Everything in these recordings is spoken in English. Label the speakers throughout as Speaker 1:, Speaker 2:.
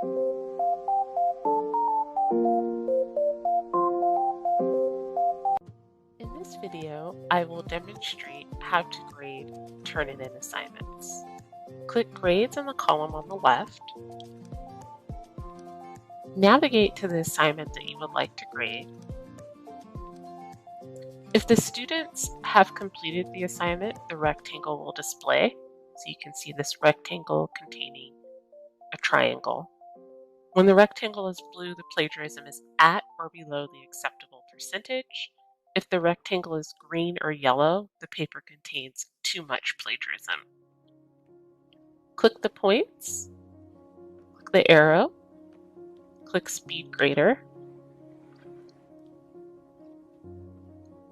Speaker 1: In this video, I will demonstrate how to grade Turnitin assignments. Click Grades in the column on the left. Navigate to the assignment that you would like to grade. If the students have completed the assignment, the rectangle will display. So you can see this rectangle containing a triangle. When the rectangle is blue, the plagiarism is at or below the acceptable percentage. If the rectangle is green or yellow, the paper contains too much plagiarism. Click the points, click the arrow, click Speed Grader.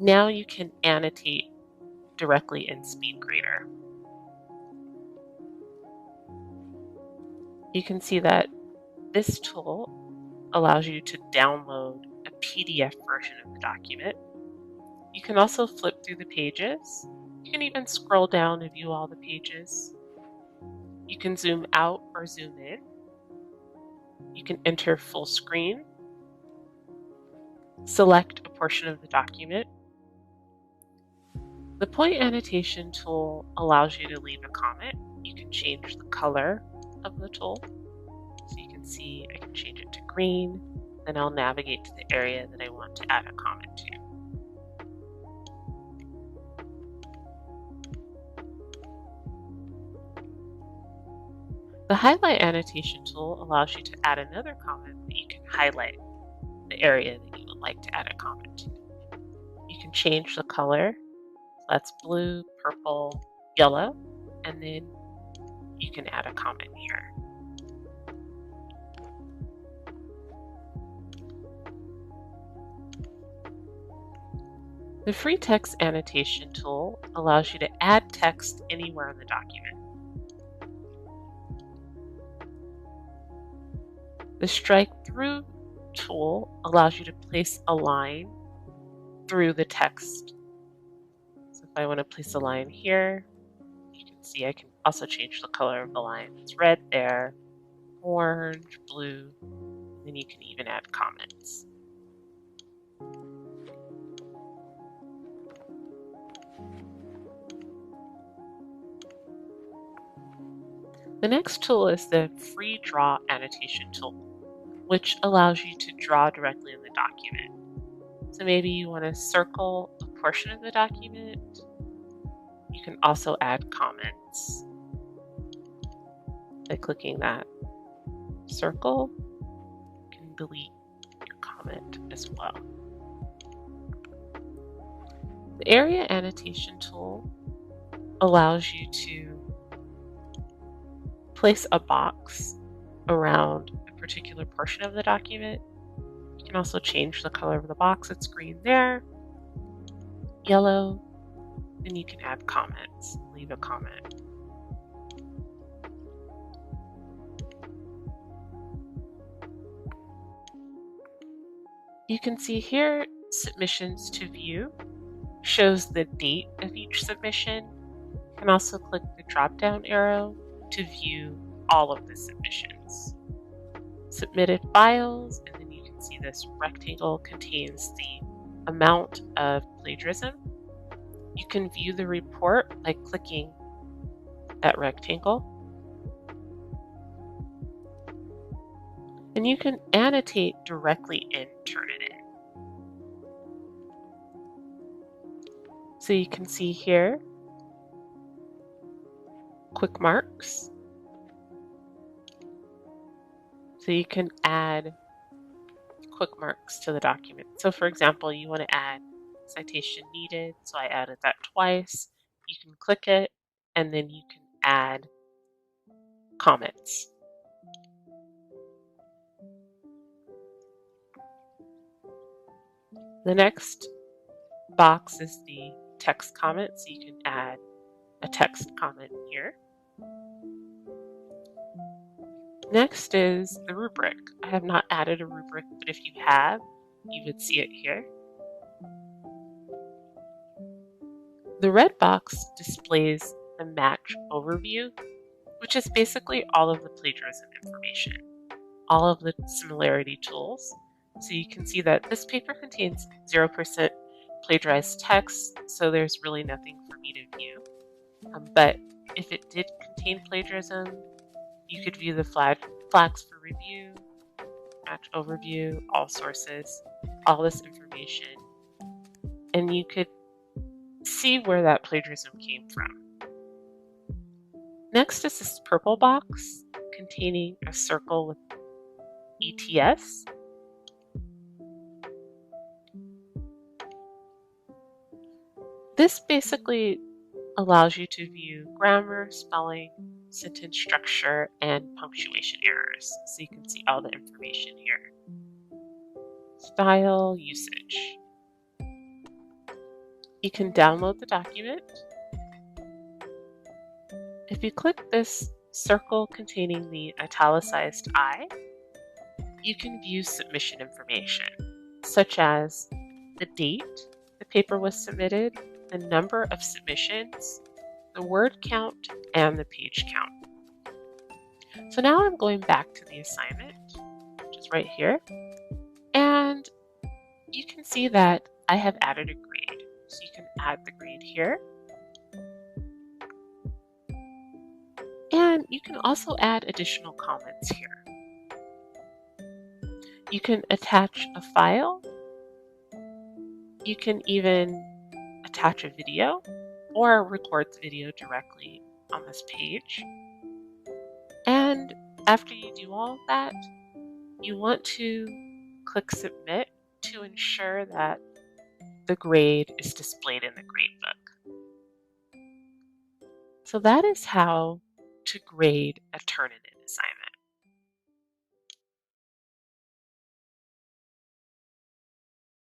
Speaker 1: Now you can annotate directly in Speed Grader. You can see that this tool allows you to download a PDF version of the document. You can also flip through the pages. You can even scroll down and view all the pages. You can zoom out or zoom in. You can enter full screen. Select a portion of the document. The point annotation tool allows you to leave a comment. You can change the color of the tool. So you can see I can change it to green, then I'll navigate to the area that I want to add a comment to. The highlight annotation tool allows you to add another comment that you can highlight the area that you would like to add a comment to. You can change the color. That's blue, purple, yellow, and then you can add a comment here. The free text annotation tool allows you to add text anywhere in the document. The strike through tool allows you to place a line through the text. So if I want to place a line here, you can see I can also change the color of the line. It's red there, orange, blue, and then you can even add comments. The next tool is the free draw annotation tool, which allows you to draw directly in the document. So maybe you want to circle a portion of the document. You can also add comments by clicking that circle. You can delete your comment as well. The area annotation tool allows you to place a box around a particular portion of the document. You can also change the color of the box. It's green there, yellow, and you can add comments, leave a comment. You can see here, submissions to view shows the date of each submission. You can also click the drop-down arrow to view all of the submissions. Submitted files, and then you can see this rectangle contains the amount of plagiarism. You can view the report by clicking that rectangle. And you can annotate directly in Turnitin. So you can see here, quick marks. So you can add quick marks to the document. So for example, you want to add citation needed. So I added that twice. You can click it and then you can add comments. The next box is the text comment. So you can add a text comment here. Next is the rubric. I have not added a rubric, but if you have, you would see it here. The red box displays the match overview, which is basically all of the plagiarism information. all of the similarity tools. So you can see that this paper contains 0% plagiarized text, so there's really nothing for me to view. But if it did contain plagiarism, you could view the flags for review, match overview, all sources, all this information, and you could see where that plagiarism came from. Next is this purple box containing a circle with ETS. This basically allows you to view grammar, spelling, sentence structure, and punctuation errors. So you can see all the information here. Style, usage. You can download the document. If you click this circle containing the italicized I, you can view submission information, such as the date the paper was submitted, the number of submissions, the word count, and the page count. So now I'm going back to the assignment, which is right here, and you can see that I have added a grade. So you can add the grade here. And you can also add additional comments here. You can attach a file. You can even attach a video or record the video directly on this page. And after you do all of that, you want to click Submit to ensure that the grade is displayed in the gradebook. So that is how to grade a Turnitin assignment.